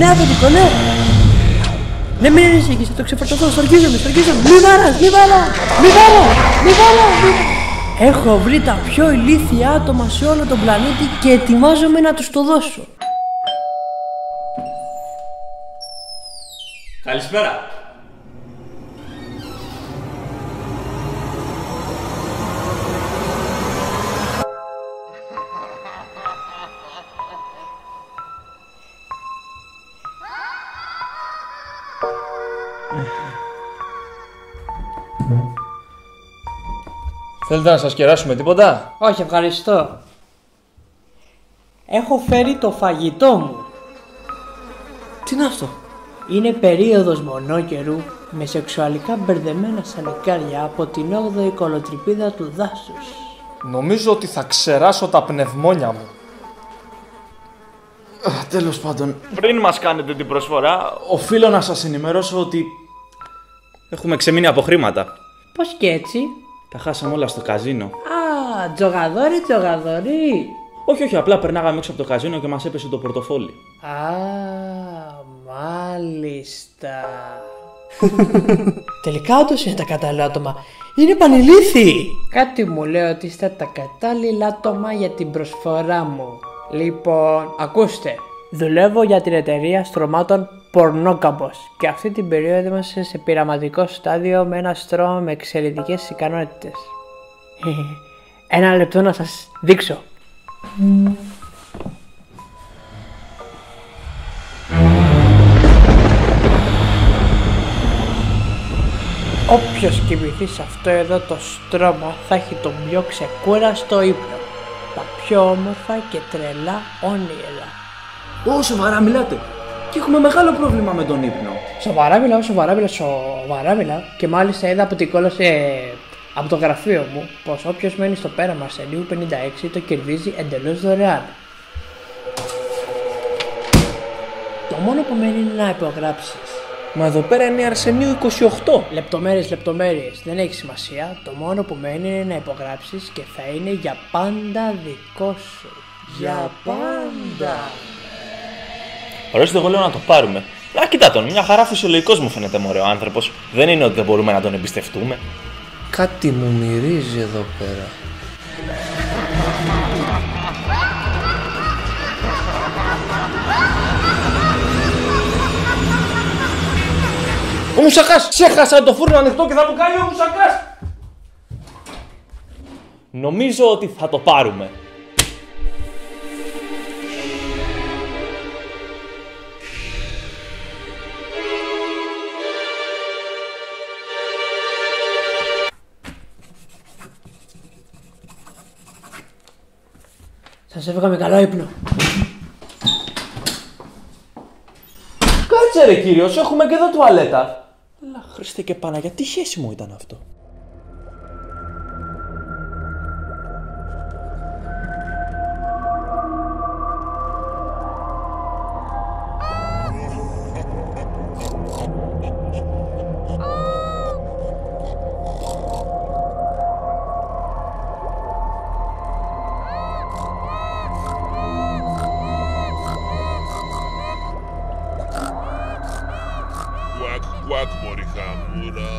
Ναι, αφεντικό, ναι. Ναι, μην ανησυχείς, θα το ξεφορτωθώ, στοργίζομαι. Μη βάρας. Έχω βρει τα πιο ηλίθια άτομα σε όλο τον πλανήτη και ετοιμάζομαι να τους το δώσω. Καλησπέρα. Θέλετε να σας κεράσουμε τίποτα? Όχι, ευχαριστώ. Έχω φέρει το φαγητό μου. Τι είναι αυτό? Είναι περίοδος μονόκερου με σεξουαλικά μπερδεμένα σαλεκάρια από την 8η κολοτρυπίδα του δάσους. Νομίζω ότι θα ξεράσω τα πνευμόνια μου. Τέλος πάντων, Πριν μας κάνετε την προσφορά, οφείλω να σας ενημερώσω ότι έχουμε ξεμείνει από χρήματα. Πώς και έτσι? Τα χάσαμε όλα στο καζίνο. Α, τζογαδόρι. Όχι, απλά περνάγαμε έξω από το καζίνο και μας έπεσε το πορτοφόλι. Α, μάλιστα. Τελικά όντως είναι τα κατάλληλα άτομα. Είναι πανηλήθιοι. Κάτι μου λέει ότι είστε τα κατάλληλα άτομα για την προσφορά μου. Λοιπόν, ακούστε. Δουλεύω για την εταιρεία στρωμάτων Πορνόκαμπος και αυτή την περίοδο είμαστε σε πειραματικό στάδιο με ένα στρώμα με εξαιρετικές ικανότητες. Ένα λεπτό να σας δείξω. Όποιος κοιμηθεί σε αυτό εδώ το στρώμα θα έχει τον πιο ξεκούραστο ύπνο. Τα πιο όμορφα και τρελά όνειρα. Σοβαρά μιλάτε. Και έχουμε μεγάλο πρόβλημα με τον ύπνο. Σοβαρά μιλάω. Και μάλιστα είδα από την κόλαση από το γραφείο μου πως όποιος μένει στο πέραμα Αρσενίου 56 το κερδίζει εντελώς δωρεάν. Το μόνο που μένει είναι να υπογράψεις. Μα εδώ πέρα είναι Αρσενίου 28. Λεπτομέρειες, δεν έχει σημασία. Το μόνο που μένει είναι να υπογράψεις και θα είναι για πάντα δικό σου. Για πάντα. Ορίστε, εγώ λέω να το πάρουμε. Α, κοιτά τον, μια χαρά φυσιολογικός μου φαίνεται μωρέ ο άνθρωπος. Δεν είναι ότι δεν μπορούμε να τον εμπιστευτούμε. κάτι μου μυρίζει εδώ πέρα. Ο Μουσακάς! Ξέχασα το φούρνο ανοιχτό και θα μου κάνει ο Μουσακάς! Νομίζω ότι θα το πάρουμε. Σας έβγαμε καλό ύπνο. Κάτσε ρε κύριος, έχουμε και εδώ τουαλέτα. Αλλά Χριστέ και Παναγιά, τι σχέση μου ήταν αυτό? Κουακ, μωρή χαμούρα.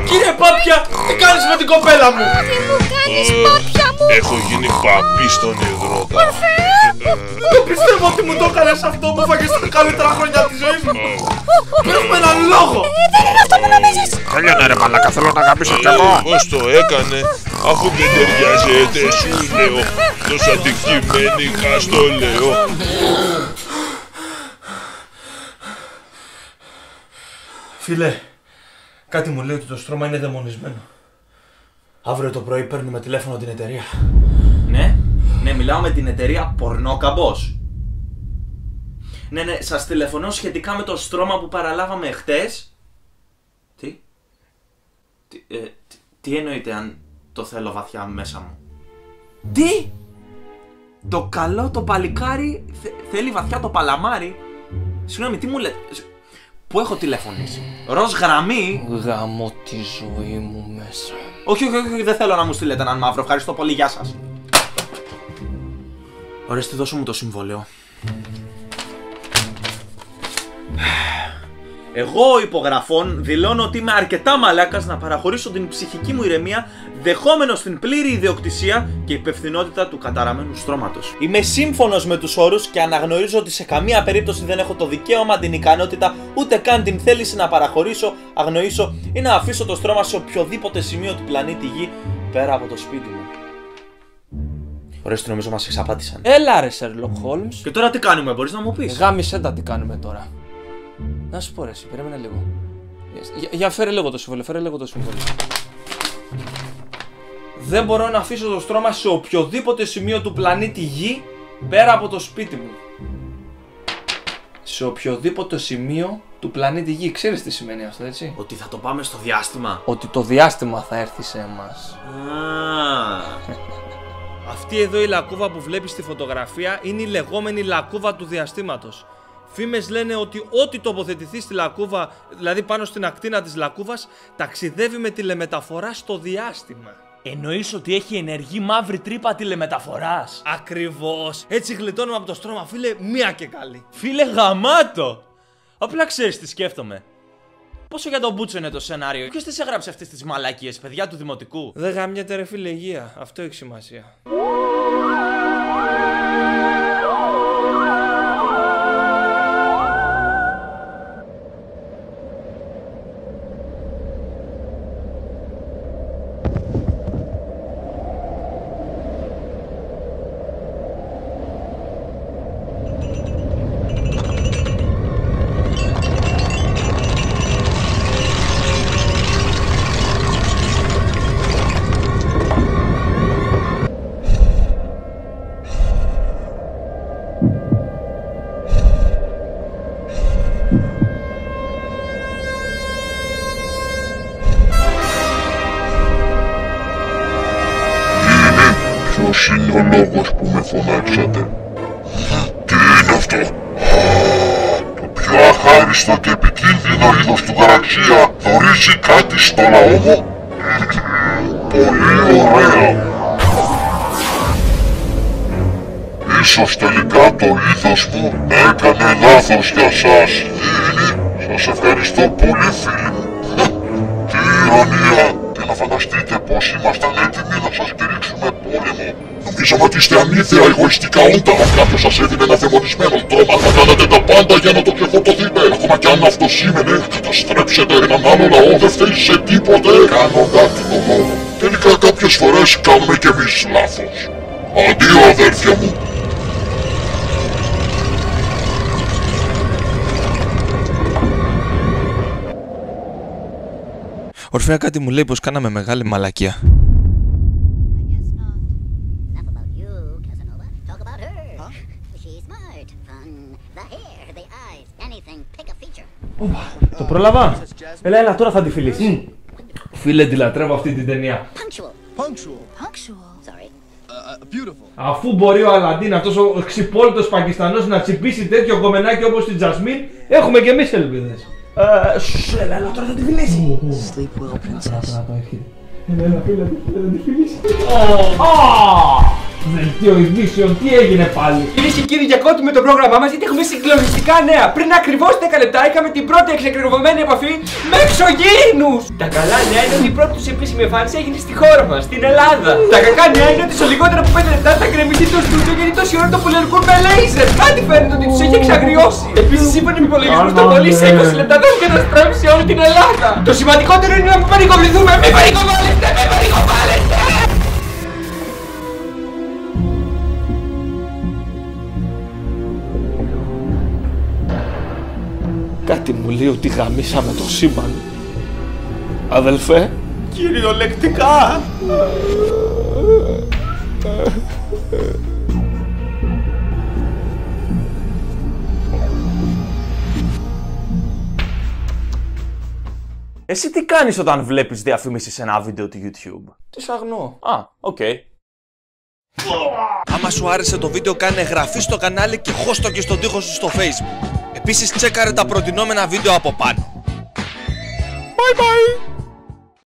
Κύριε Πάπια, τι κάνεις με την κοπέλα μου? Τι μου κάνεις, πάπια μου! Έχω γίνει παπί στον υδρότα. Δεν πιστεύω ότι μου το έκανες αυτό που φάγες τα καλύτερα χρόνια της ζωής μου. Έχουμε έναν λόγο. Δεν είναι αυτό που νομίζεις! Τέλειωνε ρε μαλάκα, θέλω να γαμίσω κι εγώ. Πώς το έκανε, αφού δεν ταιριάζεται, σου λέω. Τόσο αντικειμενικά στο λέω. Φίλε, κάτι μου λέει ότι το στρώμα είναι δαιμονισμένο. Αύριο το πρωί παίρνουμε τηλέφωνο την εταιρεία. Ναι, μιλάω με την εταιρεία Πορνόκαμπος. Ναι, σας τηλεφωνώ σχετικά με το στρώμα που παραλάβαμε χτες. Τι εννοείται, το θέλω βαθιά μέσα μου. Τι! Το καλό το παλικάρι θέλει βαθιά το παλαμάρι. Συγγνώμη, τι μου λέτε? Πού έχω τηλεφωνήσει? Ροζ γραμμή. Γαμώ τη ζωή μου μέσα. Όχι, δεν θέλω να μου στείλετε έναν μαύρο. Ευχαριστώ πολύ, γεια σας. Ορίστε, δώσω μου το συμβόλαιο. Εγώ, υπογραφών, δηλώνω ότι είμαι αρκετά μαλάκας να παραχωρήσω την ψυχική μου ηρεμία, δεχόμενος την πλήρη ιδιοκτησία και υπευθυνότητα του καταραμένου στρώματος. Είμαι σύμφωνος με τους όρους και αναγνωρίζω ότι σε καμία περίπτωση δεν έχω το δικαίωμα, την ικανότητα, ούτε καν την θέληση να παραχωρήσω, αγνοήσω ή να αφήσω το στρώμα σε οποιοδήποτε σημείο του πλανήτη Γη πέρα από το σπίτι μου. Ορίστε, νομίζω μας εξαπάτησαν. Έλα ρε Sherlock Holmes. Και τώρα τι κάνουμε, μπορείς να μου πεις? Γάμισε τα τι κάνουμε τώρα. Να σου πω ρε εσύ, περίμενε λίγο. Για φέρε λίγο το συμβόλαιο, Δεν μπορώ να αφήσω το στρώμα σε οποιοδήποτε σημείο του πλανήτη Γη πέρα από το σπίτι μου. Σε οποιοδήποτε σημείο του πλανήτη Γη. Ξέρεις τι σημαίνει αυτό, έτσι? Ότι θα το πάμε στο διάστημα. Ότι το διάστημα θα έρθει σε εμάς. Αυτή εδώ η λακκούβα που βλέπεις στη φωτογραφία είναι η λεγόμενη λακκούβα του διαστήματος. Φήμες λένε ότι ό,τι τοποθετηθεί στη λακκούβα, δηλαδή πάνω στην ακτίνα της λακκούβας, ταξιδεύει με τηλεμεταφορά στο διάστημα. Εννοείς ότι έχει ενεργή μαύρη τρύπα τηλεμεταφοράς? Ακριβώς. Έτσι γλιτώνουμε από το στρώμα, φίλε, μία και καλή. Φίλε, γαμάτο! Απλά ξέρεις τι σκέφτομαι. Πόσο για τον Μπούτσο είναι το σενάριο? Ποιος τις έγραψε αυτές τις μαλακίες, παιδιά του δημοτικού? Δεν γαμιέται ρε φίλε, υγεία. Αυτό έχει σημασία. Ποιος είναι ο λόγος που με φωνάξατε? Τι είναι αυτό? Το πιο αχάριστο και επικίνδυνο είδος του γαλαξία θωρίζει κάτι στο λαό μου? Πολύ ωραία. Ίσως τελικά το είδος μου έκανε λάθος για σας. Σας ευχαριστώ πολύ φίλοι μου. Τι ηρωνία! Και να φανταστείτε πως ήμασταν έτοιμοι να σας κηρύξουμε πόλεμο. Νομίζαμε ότι είστε ανήθεα εγωιστικά όντα. Αν κάποιος σας έδινε ένα δαιμονισμένο στρώμα θα κάνατε τα πάντα για να το ξεφορτωθείτε. Ακόμα κι αν αυτό σήμαινε καταστρέψετε έναν άλλο λαό, δεν φταίει σε τίποτε κάνοντας το λόγο. Τελικά κάποιες φορές κάνουμε κι εμείς λάθος. Αντίο αδέρφια μου. Ορφέα κάτι μου λέει πως κάναμε μεγάλη μαλακία. Το πρόλαβα. Έλα, τώρα θα τη φιλήσεις. Φίλε, τη λατρεύω αυτή την ταινία. Αφού μπορεί ο Αλαντίν, αυτός ο ξυπόλυτος Πακιστανός, να τσιπήσει τέτοιο κομμενάκι όπως την Τζασμίν, έχουμε κι εμείς ελπίδες. Έλα, τώρα θα τη φιλήσει. Sleep well, princess. Έλα, φίλε, θα τη φιλήσει. Δελτίο ειδήσεων, τι έγινε πάλι? Κυρίες και κύριοι, διακόπτουμε το πρόγραμμά μας γιατί έχουμε συγκλονιστικά νέα. Πριν ακριβώς 10 λεπτά είχαμε την πρώτη εξεκριβωμένη επαφή με εξωγήινους. Τα καλά νέα είναι ότι η πρώτη τους επίσημη εμφάνιση έγινε στη χώρα μας, στην Ελλάδα. Τα κακά νέα είναι ότι σε λιγότερα από 5 λεπτά θα γκρεμιστεί το στούντιο γιατί τόση ώρα το πολιορκούν με λέιζερ. Κάτι φαίνεται ότι τους έχει εξαγριώσει. Επίσης, σύμφωνα με υπολογισμούς, το πολύ σε 20 λεπτά θα έχουν καταστρέψει όλη την Ελλάδα. Το σημαντικότερο είναι να μην πανικοβληθούμε. Μην πανικοβάλλεστε, μην πανικοβάλλεστε. Κάτι μου λέει ότι γαμίσαμε το σύμπαν. Αδελφέ. Κυριολεκτικά. Εσύ τι κάνεις όταν βλέπεις διαφήμιση σε ένα βίντεο του YouTube? Τι αγνώ. Α, οκ. Άμα σου άρεσε το βίντεο, κάνε εγγραφή στο κανάλι και χώστο και στον τοίχο σου στο Facebook. Επίσης τσέκαρε τα προτινόμενα βίντεο από πάνω. Bye bye!